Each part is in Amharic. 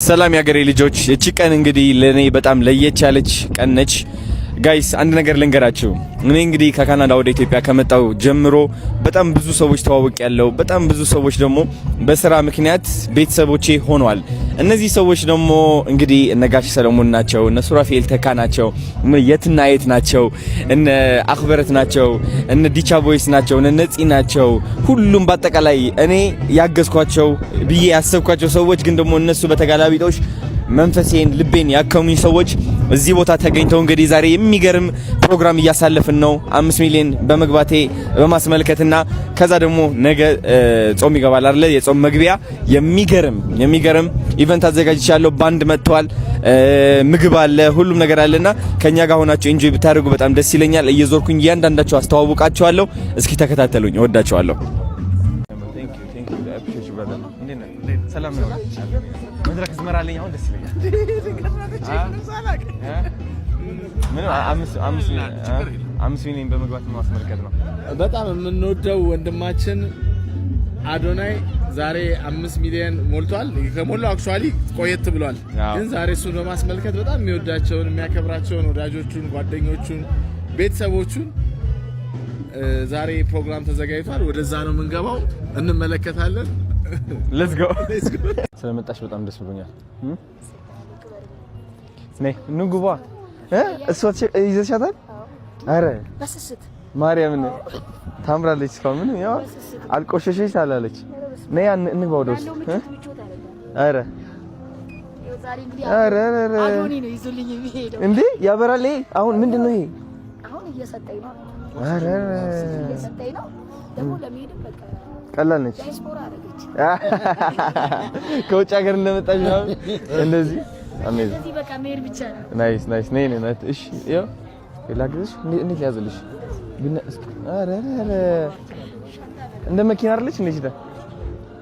ሰላም ያገሬ ልጆች እቺ ቀን እንግዲህ ለኔ በጣም ለየች ያለች ቀን ነች። ጋይስ አንድ ነገር ልንገራችሁ። እኔ እንግዲህ ከካናዳ ወደ ኢትዮጵያ ከመጣው ጀምሮ በጣም ብዙ ሰዎች ተዋውቅ ያለው በጣም ብዙ ሰዎች ደግሞ በስራ ምክንያት ቤተሰቦቼ ሆነዋል። እነዚህ ሰዎች ደግሞ እንግዲህ እነጋሽ ሰለሞን ናቸው፣ እነ ሱራፌል ተካ ናቸው፣ የትና የት ናቸው፣ እነ አክበረት ናቸው፣ እነ ዲቻ ቦይስ ናቸው፣ እነ ነፂ ናቸው። ሁሉም በአጠቃላይ እኔ ያገዝኳቸው ብዬ ያሰብኳቸው ሰዎች ግን ደግሞ እነሱ በተጋላቢጦሽ መንፈሴን ልቤን ያከሙኝ ሰዎች እዚህ ቦታ ተገኝተው እንግዲህ ዛሬ የሚገርም ፕሮግራም እያሳለፍን ነው 5 ሚሊዮን በመግባቴ በማስመልከትና ከዛ ደግሞ ነገ ጾም ይገባል አይደል? የጾም መግቢያ የሚገርም ኢቨንት አዘጋጅቻለሁ። ባንድ መጥቷል፣ ምግብ አለ፣ ሁሉም ነገር አለና ከኛ ጋር ሆናችሁ ኢንጆይ ብታደርጉ በጣም ደስ ይለኛል። እየዞርኩኝ እያንዳንዳችሁ አስተዋውቃችኋለሁ። እስኪ ተከታተሉኝ። እወዳችኋለሁ። ሰላም ነው። መድረክ ዝመራልኝ አሁን ደስ ይለኛል። አምስት ሚሊዮን በመግባት ማስመልከት ነው። በጣም የምንወደው ወንድማችን አዶናይ ዛሬ 5 ሚሊዮን ሞልቷል። ከሞላው አክቹአሊ ቆየት ብሏል፣ ግን ዛሬ እሱን በማስመልከት በጣም የሚወዳቸውን የሚያከብራቸውን ወዳጆቹን፣ ጓደኞቹን፣ ቤተሰቦቹን ዛሬ ፕሮግራም ተዘጋጅቷል። ወደዛ ነው የምንገባው፣ እንመለከታለን። ሌትስ ጎ። ስለመጣሽ በጣም ደስ ብሎኛል። ነይ ንጉባ እሷ ይዘሻታል? አረ በስስት ማርያምን ታምራለች። እስካሁን ያው አልቆሸሸሽ አላለች። ነይ እንግባ ወደ ውስጥ። አረ አዶኒ ነው ይዞልኝ የሚሄደው እንዴ? ያበራል። አሁን ምንድነው ይሄ? አሁን እየሰጠኝ ነው። አረ እየሰጠኝ ነው ደግሞ ለሚሄድም በቃ ቀላል ነች። ከውጭ ሀገር እንደመጣሽ ነው እንደዚህ አሜዝ እንደዚህ በቃ መሄድ ብቻ ነው። ናይስ ነይ ነይ። እሺ ይኸው ላግዝሽ። እንዴት ያዘልሽ ግን? አረ እንደ መኪና አይደለች እንዴ? ሲታ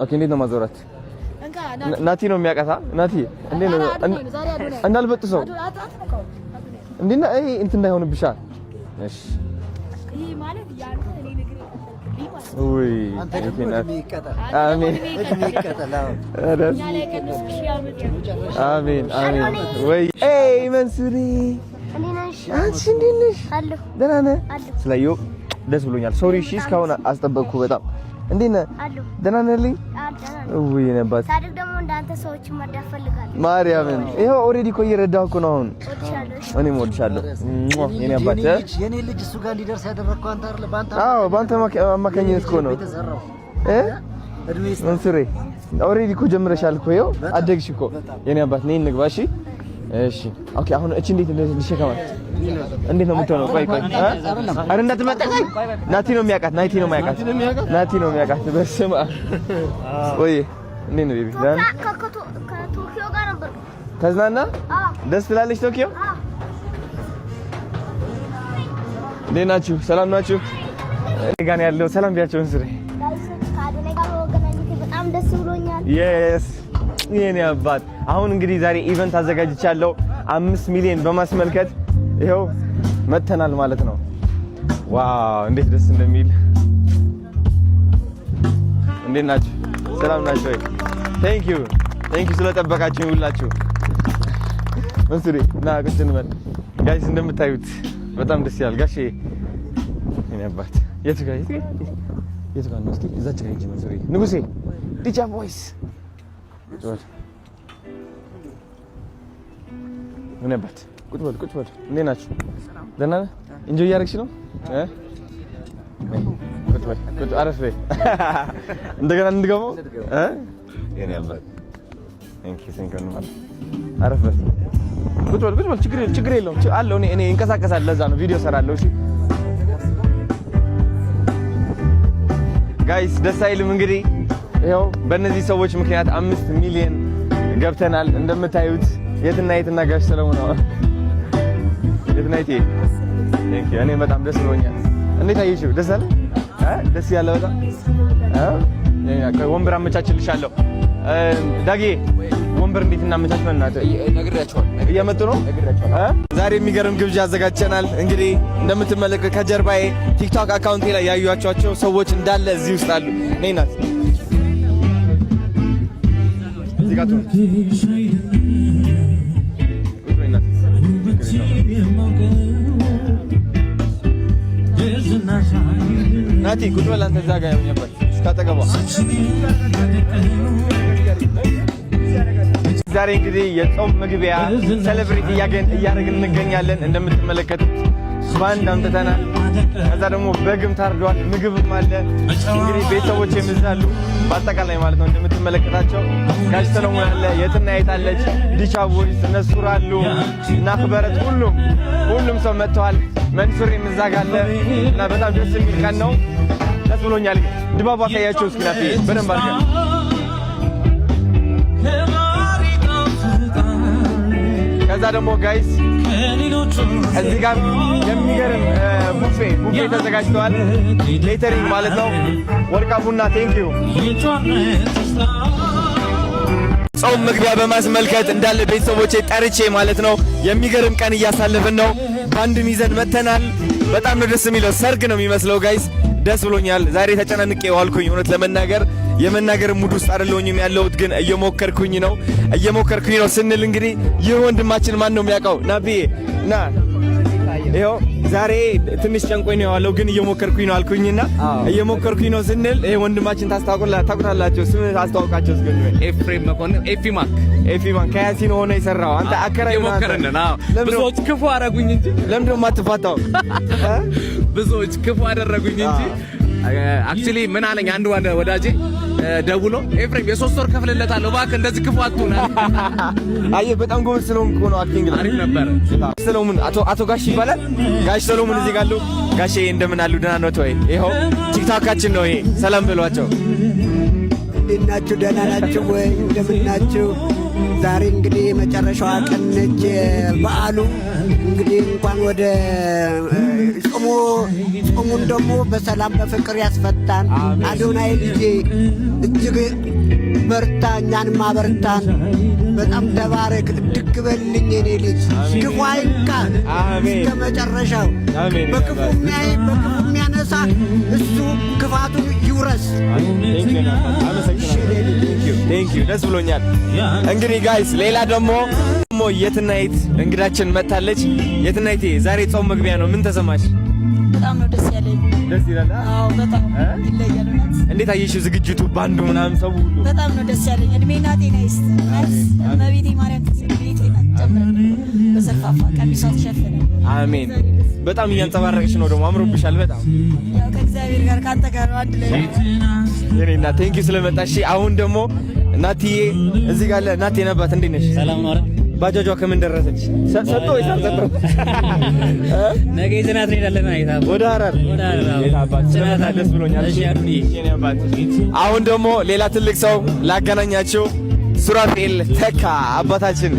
ኦኬ። እንዴት ነው ማዞራት? ናቲ ነው የሚያቀታ። ናቲ እንዴት ነው እንዳልበጥሰው እንዴና ይሄ እንትን እንዳይሆንብሻ። እሺ ይሄ ማለት ያንተ እኔ ንግሬ ወይ አሜን ወይ መንሱሪ አንቺ እንዴት ነሽ? ደህና ነህ? ስላየሁ ደስ ብሎኛል። ሶሪ እሺ እስካሁን አስጠበቅኩ በጣም። እንዴት ነህ? ደህና ነህ? ወይ ነባት ታዲያ ደግሞ እንዳንተ ሰዎች መርዳት ፈልጋለሁ። ማርያምን ይሄው ኦሬዲ እኮ እየረዳሁ እኮ ነው አሁን። እኔም እወድሻለሁ የኔ አባት። የኔ ልጅ እሱ ጋር እንዲደርስ ያደረግከው አንተ አይደል? በአንተ አማካኝነት እኮ ነው መንሱሬ። ኦሬዲ እኮ ጀምረሻል እኮ ይኸው አደግሽ እኮ የኔ አባት። ነይ እንግባ። እሺ ኦኬ። አሁን እቺ እንዴት ልሸከማት? እንዴት ነው የምትሆነው? ቆይ አረ እንዳትመጣኝ። ናቲ ነው የሚያውቃት። ናቲ ነው የሚያውቃት። በስመ አብ ወይ እንዴት ነው ቤቢ? ከቶኪዮ ጋር ነበር። ተዝናና? ደስ ትላለች ቶኪዮ። እንዴት ናችሁ? ሰላም ናችሁ? እኔ ጋር ነው ያለው። ሰላም ቢያቸው እንስሬ። ከአዶናይ ጋር በመገናኘቴ በጣም ደስ ብሎኛል። የስ የኔ አባት። አሁን እንግዲህ ዛሬ ኢቨንት አዘጋጅቻለሁ 5 ሚሊዮን በማስመልከት ይሄው መተናል ማለት ነው። ዋው እንዴት ደስ እንደሚል። እንዴት ናችሁ? ሰላም ናችሁ ወይ? ቴንክ ዩ ስለጠበቃችሁኝ ሁላችሁ። መንሱሪ ና ቁጭ እንበል ጋይስ። እንደምታዩት በጣም ደስ ይላል። ጋሼ የኔ አባት የት ጋር ነው? እስኪ እዛች ጋር ሂጂ መንሱሪ። ንጉሴ ዲቻ ቮይስ ምን አባት ቁጭ በል። እንዴት ናችሁ? ደህና ነህ? ኢንጆይ እያደረግሽ ነው? ቁጭ አረፍ በይ። እንደገና እንድገባው የኔ አባት ቴንኪው ነው። አረፍ በል። ቁጭ በል። ችግር የለውም አለው። እኔ እንቀሳቀሳለሁ። ለዛ ነው ቪዲዮ ሰራለሁ። እሺ ጋይስ ደስ አይልም? እንግዲህ ይኸው በእነዚህ ሰዎች ምክንያት 5 ሚሊዮን ገብተናል። እንደምታዩት የትና ጋሽ ሰለሞን ነው። የትናይቴ ቴንኪው። እኔ በጣም ደስ ብሎኛል። እንዴት አየሽው? ደስ አለ? ደስ ያለ በጣም ወንበር አመቻችልሻለሁ። ዳጌ ወንበር እንዴት እናመቻች? ነግሬያቸዋለሁ። እየመጡ ነው። ዛሬ የሚገርም ግብዣ አዘጋጅተናል። እንግዲህ እንደምትመለከቱ ከጀርባዬ ቲክቶክ አካውንቴ ላይ ያዩዋቸው ሰዎች እንዳለ እዚህ ውስጥ አሉ። ነይ ናት እዚህ ጋር ትሆን ናቲ ቁጭ በል አንተ እዛ ጋር ነበር እስካጠገቧ። ዛሬ እንግዲህ የጾም መግቢያ ሴሌብሬት እያደረግን እንገኛለን። እንደምትመለከቱት ባንድ አምጥተናል። ከዛ ደግሞ በግም ታርዷል፣ ምግብም አለ። እንግዲህ ቤተሰቦች የሚዛሉ በአጠቃላይ ማለት ነው። እንደምትመለከታቸው ጋሽ ሰለሞን አለ፣ የትና የታለች ዲቻ ቦይስ እነሱ አሉ እና ክበረት ሁሉም ሰው መጥተዋል። መንሱር የምዛጋለ እና በጣም ደስ የሚል ቀን ነው። ደስ ብሎኛል። ድባቡ አሳያቸው እስኪ ናፊ በደንብ አድርገን። ከዛ ደግሞ ጋይስ እዚህ ጋር የሚገርም ቡፌ ተዘጋጅተዋል። ሌተሪንግ ማለት ነው። ወርቃ ቡና ቴንክ ዩ። ጾም መግቢያ በማስመልከት እንዳለ ቤተሰቦቼ ጠርቼ ማለት ነው የሚገርም ቀን እያሳለፍን ነው። ባንድም ይዘን መተናል። በጣም ነው ደስ የሚለው። ሰርግ ነው የሚመስለው ጋይስ። ደስ ብሎኛል። ዛሬ ተጨናንቄ ዋልኩኝ። እውነት ለመናገር የመናገር ሙድ ውስጥ አይደለሁኝም ያለሁት፣ ግን እየሞከርኩኝ ነው ስንል እንግዲህ ይህ ወንድማችን ማን ነው የሚያውቀው? ናቢዬ ና ይኸው ዛሬ ትንሽ ጨንቆኝ ነው ያለው፣ ግን እየሞከርኩኝ ነው አልኩኝና እየሞከርኩኝ ነው ስንል ይሄ ወንድማችን ታውቁታላችሁ። ስም አስተዋውቃቸው እስኪ። ኤፍሬም መኮንን ኤፊማን ከያሲን ሆነ የሰራው አንተ አከራይ ሞከረና ብዙዎች ክፉ አደረጉኝ እንጂ ለምን ነው የማትፋታው? ብዙዎች ክፉ አደረጉኝ እንጂ አክቹሊ ምን አለኝ አንድ ወዳጄ ደውሎ ኤፍሬም የ3 ወር ከፍልለታለሁ እባክህ እንደዚህ ክፉ አትሁን። አየህ በጣም ጎበዝ ስለሆንክ ነው። አክቲንግ አሪፍ ነበር። ሰሎሞን አቶ ጋሽ ይባላል። ጋሽ ሰሎሞን እዚህ ጋር አሉ። ጋሼ እንደምን አሉ? ደህና ነው ወይ? ይኸው ቲክቶካችን ነው ይሄ። ሰላም በሏቸው። እንዴት ናችሁ? ደህና ናችሁ ወይ? እንደምን ናችሁ? ዛሬ እንግዲህ የመጨረሻዋ ቀን ነች በዓሉ። እንግዲህ እንኳን ወደ ጾሙን ደግሞ በሰላም በፍቅር ያስፈታን። አዶናይ ልጄ እጅግ በርታ፣ እኛንም አበርታን። በጣም ተባረክ፣ እድግ በልልኝ የኔ ልጅ። ክፉ አይንካህ እስከ መጨረሻው። በክፉ የሚያይ በክፉ የሚያነሳ እሱ ክፋቱን ይውረስ። ደስ ብሎኛል። እንግዲህ ጋይስ ሌላ ደግሞ የትናየት እንግዳችን መጥታለች። የትናየት ዛሬ ጾም መግቢያ ነው። ምን ተሰማሽ? በጣም ነው ደስ ያለኝ። ደስ ይላል። አዎ በጣም ይለያል። እንዴት አየሽው? ዝግጅቱ ባንዱ ምናምን ሰው ሁሉ በጣም ነው ደስ ያለኝ። እድሜና ጤና ይስጥ። እመቤቴ ማርያም ትስጥልኝ፣ ጤና ጨምር፣ በሰፋፋ ቀሚሷ ተሸፈነ። አሜን። በጣም እያንጸባረቅሽ ነው ደግሞ አምሮብሻል በጣም። ያው ከእግዚአብሔር ጋር ካንተ ጋር አንድ ላይ የኔና ቴንኪ ስለመጣሽ። አሁን ደግሞ እናትዬ እዚህ ጋር እናቴ ነባት። እንዴት ነሽ? ሰላም ነው አይደል? ባጃጇ ከምን ደረሰች? ሰጥቶ ወይስ አልሰጠው? ነገ ይዘናት እንሄዳለን። አይታባ ወደ ሐረር የታባት ስለመጣ ደስ ብሎኛል። እሺ የኔ አባት። አሁን ደግሞ ሌላ ትልቅ ሰው ላገናኛችሁ። ሱራፌል ተካ አባታችን።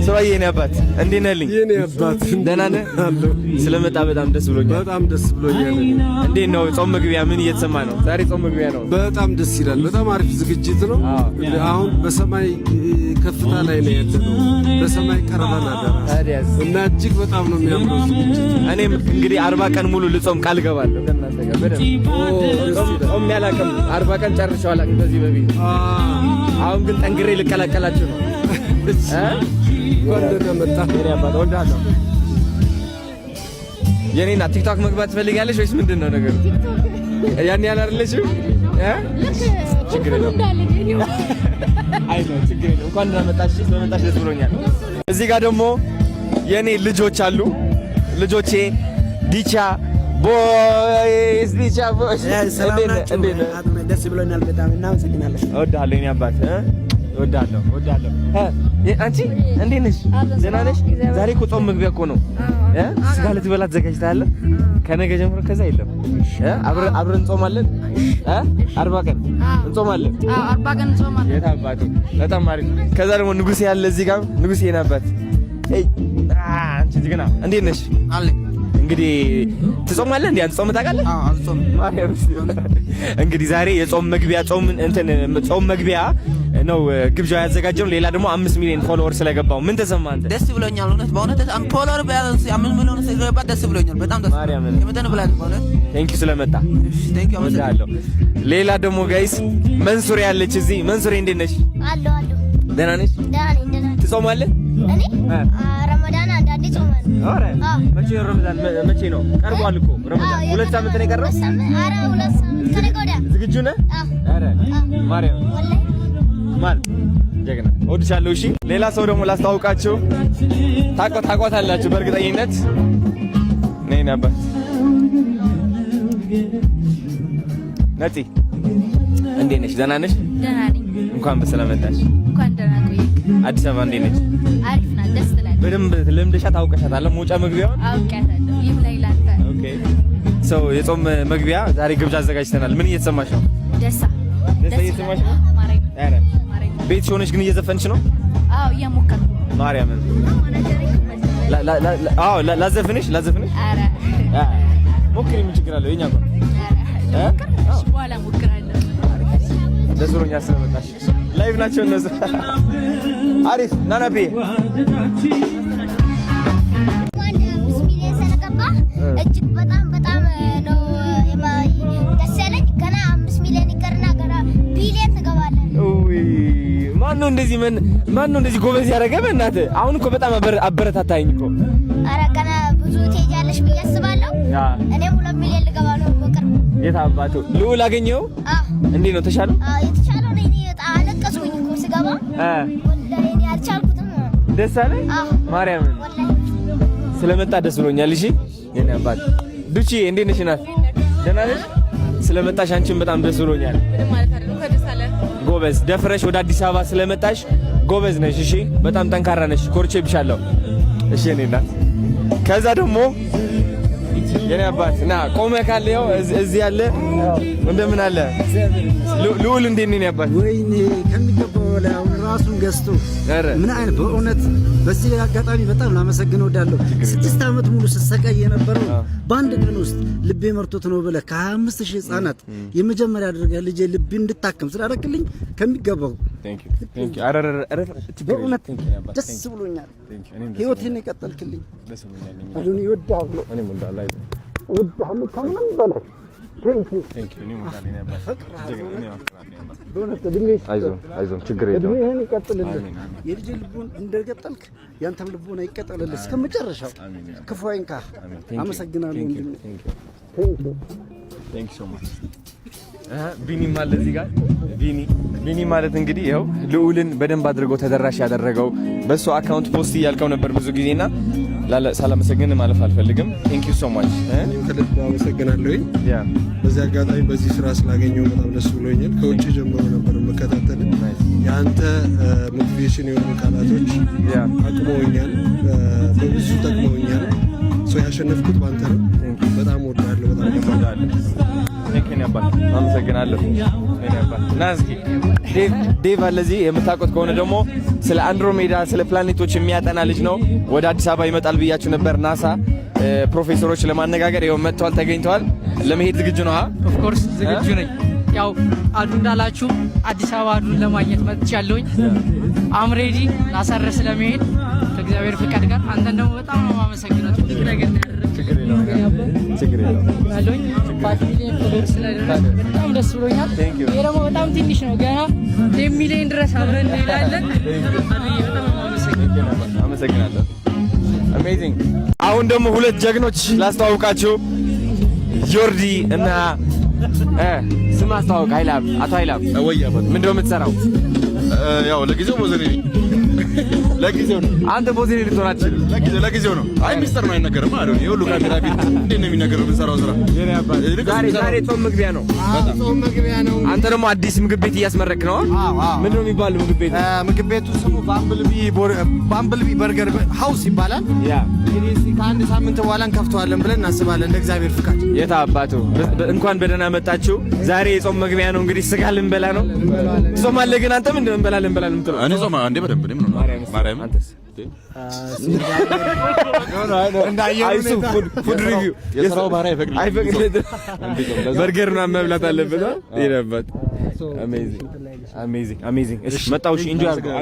ሱራዬ የኔ አባት እንዴት ነህልኝ? የኔ አባት ደህና ነህ? ስለመጣ በጣም ደስ ብሎኛል። በጣም ደስ ብሎኛል። እንዴት ነው ጾም መግቢያ ምን እየተሰማ ነው? ዛሬ ጾም መግቢያ ነው። በጣም ደስ ይላል። በጣም አሪፍ ዝግጅት ነው። አሁን በሰማይ ከፍታ ላይ ነው ያለነው። በሰማይ ቀርበናል እና እጅግ በጣም ነው የሚያምረው ዝግጅት። እኔም እንግዲህ 40 ቀን ሙሉ ልጾም ቃል ገባለሁ ከእናንተ ጋር በደንብ ጾም ያላቀም 40 ቀን ጨርሼው አላውቅም በዚህ በፊት። አሁን ግን ጠንክሬ ልቀላቀላችሁ ነው። ወንደና መጣ የኔ አባት ወልዳለሁ። የኔና ቲክቶክ መግባት ትፈልጋለሽ ወይስ ምንድን ነው ነገሩ? ያን ያህል አይደለሽም? ችግር የለውም። አይ ነው ችግር የለውም። እንኳን እንደመጣሽ ስለመጣሽ ደስ ብሎኛል። እዚህ ጋር ደግሞ የኔ ልጆች አሉ። ልጆቼ ዲቻ ቦይስ ዲቻ ቦይስ ደስ ብሎኛል በጣም እናመሰግናለን። እወድሃለሁ የኔ አባት እወድሃለሁ። አንቺ እንዴት ነሽ? ደህና ነሽ? ዛሬ እኮ ጾም መግቢያ እኮ ነው። ስጋ ልትበላ ተዘጋጅተሃል? ከነገ ጀምሮ ከዛ የለም አብረን እንጾማለን። 40 ቀን እንጾማለን። 40 ቀን እንጾማለን። የት አባቱ በጣም አሪፍ። ከዛ ደግሞ ንጉሴ ያለ እዚህ ጋር ንጉሴ የኔ አባት። አንቺ ጅግና እንዴት ነሽ? እንግዲህ ትጾማለህ እንዴ? አንተ ጾም ታውቃለህ? አዎ አልጾም። እንግዲህ ዛሬ የጾም መግቢያ ጾም መግቢያ ነው ግብዣው ያዘጋጀው። ሌላ ደግሞ 5 ሚሊዮን ፎሎወር ስለገባው ምን ተሰማህ አንተ? ደስ ብሎኛል። እውነት በእውነት ፎሎወር ቢያንስ 5 ሚሊዮን ስለገባ ደስ ብሎኛል። በጣም ደስ ማርያምን የመጠን ብላት በእውነት ቴንኪው ስለመጣ ቴንኪው አመሰግናለሁ። ሌላ ደግሞ ጋይስ መንሱሬ ያለች እዚህ። መንሱሬ እንዴት ነሽ? አለሁ ደህና ነሽ? ትጾማለህ? እኔ ረመዳን አንዳንዴ ጾማለሁ። ኧረ መቼ ነው ረመዳን? መቼ ነው? ቀርቧል እኮ ረመዳን። 2 ሳምንት ነው የቀረው። ኧረ 2 ሳምንት ከነገ ወዲያ። ዝግጁ ነህ? ኧረ ማርያም ማን ጀግና። እወድሻለሁ። እሺ ሌላ ሰው ደግሞ ላስተዋውቃችሁ። ታውቋታላችሁ በእርግጠኝነት። ነይ ነበር ነፂ፣ እንዴት ነሽ? ደህና ነሽ? ደህና ነኝ። እንኳን በሰላም መጣሽ። እንኳን ደህና ቆየህ። አዲስ አበባ እንዴት ነች? አሪፍ ናት፣ ደስ ትላለች። በደንብ ለምደሻት አውቀሻታል? መውጫ መግቢያውን አውቃታለሁ። ይህ ላይ ላንተ። ኦኬ ሰው የጾም መግቢያ ዛሬ ግብዣ አዘጋጅተናል። ምን እየተሰማሽ ነው? ደስታ እየተሰማሽ ነው? ኧረ ቤትሽ ሆነሽ ግን እየዘፈንሽ ነው? አዎ እየሞከርኩ ነው። ማርያምን አዎ ላዘፍንሽ? ኧረ ሞክሪ፣ ምን ችግር አለው? የእኛ ነው። በኋላ ሞክራለሁ። ደስ ብሎኛል ስለመጣሽ። ላይቭ ናቸው እነሱ። አሪፍ ናናቤ እጅግ በጣም ነው ደስ ያለኝ። ገና 5 ሚሊዮን ይቀርና ገና ቢሊዮን ትገባለህ። ማነው እንደዚህ ጎበዝ ያደረገ? በእናትህ አሁን እኮ በጣም አበረታታኝ እኮ። ኧረ ገና ብዙ ትሄጃለሽ ብዬ አስባለሁ። እኔም 2 ሚሊዮን ልገባ ነው በቅርብ። የት አባቱ ልዑል አገኘው? እንዴት ነው ተሻለው? የተሻለው ነው። እኔ በጣም አለቀስኩኝ እኮ ስገባ። ወላሂ እኔ አልቻልኩትም። ደስ አለኝ ማርያምን ስለመጣ ደስ ብሎኛል። እሺ የኔ አባት ዱቺ እንዴት ነሽ? ናት ደህና ነሽ? ስለመጣሽ አንቺን በጣም ደስ ብሎኛል። ጎበዝ ደፍረሽ ወደ አዲስ አበባ ስለመጣሽ ጎበዝ ነሽ። እሺ በጣም ጠንካራ ነሽ። ኮርቼብሻለሁ። እሺ የኔ እናት ከዛ ደግሞ የኔ አባት ና ቆመ ካለው እዚህ ያለ እንደምን አለ ልዑል እንዴት ነኝ አባት? ወይኔ ከሚገባው በላይ አሁን ራሱን ገዝቶ ምን አይነት በእውነት በዚህ አጋጣሚ በጣም ላመሰግነው እወዳለሁ። 6 ዓመት ሙሉ ስሰቃይ የነበረው በአንድ ቀን ውስጥ ልቤ መርቶት ነው ብለህ ከ25000 ህጻናት የመጀመሪያ አድርገህ ልጄ ልቤ እንድታከም ስላደረክልኝ ከሚገባው በእውነት ደስ ብሎኛል። ህይወቴን የቀጠልክልኝ አሁን ይወዳል ነው እኔ ሙንዳላ ወዳለሁ ከምንም በላይ አይዞህ ችግር የለውም። እድሜህን ይቀጥልልህ። የልጅ ልቡን እንደቀጠልክ ያንተም ልቡን ይቀጥልልህ እስከ መጨረሻው። ክፉ አይንካህ። አመሰግናለሁ ወንድሜ። ቴንክ ዩ ሶ ማች። ቢኒ ማለት እዚህ ጋር ቢኒ ማለት እንግዲህ ይኸው ልዑልን በደንብ አድርጎ ተደራሽ ያደረገው በሱ አካውንት ፖስት እያልከው ነበር ብዙ ጊዜና ሳላመሰግን ማለፍ አልፈልግም። ቴንክ ዩ ሶ ማች። እኔም ከልብ አመሰግናለሁ። በዚህ አጋጣሚ በዚህ ስራ ስላገኘው በጣም ደስ ብሎኛል። ከውጭ ጀምሮ ነበር መከታተል። የአንተ ሞቲቬሽን የሆኑ ቃላቶች አቅመውኛል፣ በብዙ ጠቅመውኛል። ሰው ያሸነፍኩት ባንተ ነው። በጣም ወዳለሁ። በጣም ወዳለሁ። አመሰግናለሁ። እና እስኪ ዴቭ አለ እዚህ የምታውቁት ከሆነ ደግሞ ስለ አንድሮሜዳ ስለ ፕላኔቶች የሚያጠና ልጅ ነው። ወደ አዲስ አበባ ይመጣል ብያችሁ ነበር። ናሳ ፕሮፌሰሮች ለማነጋገር ይኸው መጥተዋል፣ ተገኝተዋል። ለመሄድ ዝግጁ ነው? ኦፍ ኮርስ ዝግጁ ነኝ። ያው አዱ እንዳላችሁ አዲስ አበባ አዱን ለማግኘት መጥቻለሁኝ። አም ሬዲ ናሳረ ስለመሄድ ከእግዚአብሔር ፍቃድ ጋር። አንተን ደግሞ በጣም ነው የማመሰግነው። ትልቅ ነገር ነው ያደረግህ። ችግር የለውም ያለኝ ፋሚሊን ፎሎወር ስለደረሰ በጣም ደስ ብሎኛል። ይሄ ደግሞ በጣም ትንሽ ነው። ገና 10 ሚሊዮን ድረስ አብረን እንሄዳለን። በጣም አመሰግናለሁ። አሜዚንግ። አሁን ደግሞ 2 ጀግኖች ላስተዋውቃችሁ፣ ጆርዲ እና ስም አስተዋውቅ። ኃይላብ አቶ ኃይላብ ምንድን ነው የምትሰራው? ያው ለጊዜው ቦዘኔ ነኝ። ለጊዜው ነው። አንተ ቦዘኔ ልትሆን አትችልም። ለጊዜው ነው። አይ ሚስጥር ነው አይነገርም አይደል? የሁሉ ካሜራ ፊት እንዴት ነው የሚነገረው? የምንሰራው ስራ ዛሬ ጾም መግቢያ ነው። ጾም መግቢያ ነው። አንተ ደግሞ አዲስ ምግብ ቤት እያስመረክ ነው። ምንድን ነው የሚባለው ምግብ ቤቱ? ምግብ ቤቱ ስሙ ባምብልቢ በርገር ሃውስ ይባላል። እንግዲህ ከአንድ ሳምንት በኋላ እንከፍተዋለን ብለን እናስባለን እንደ እግዚአብሔር ፍቃድ። የታ አባቱ እንኳን በደህና መጣችሁ። ዛሬ የጾም መግቢያ ነው። እንግዲህ ስጋ ልንበላ ነው። ትጾማለህ ግን አንተ ምንድን ነው እንበላለን የምትለው? እኔ ጾም አንዴ በደንብ ነው ማርያም። አንተስ? ፉድ ሪቪው የስራው ባህሪ አይፈቅድልህም። በርገር ምናምን መብላት አለበት። ይሄ ነበር። አሜዚንግ። እሺ መጣሁ። እሺ ኢንጆይ አድርገው።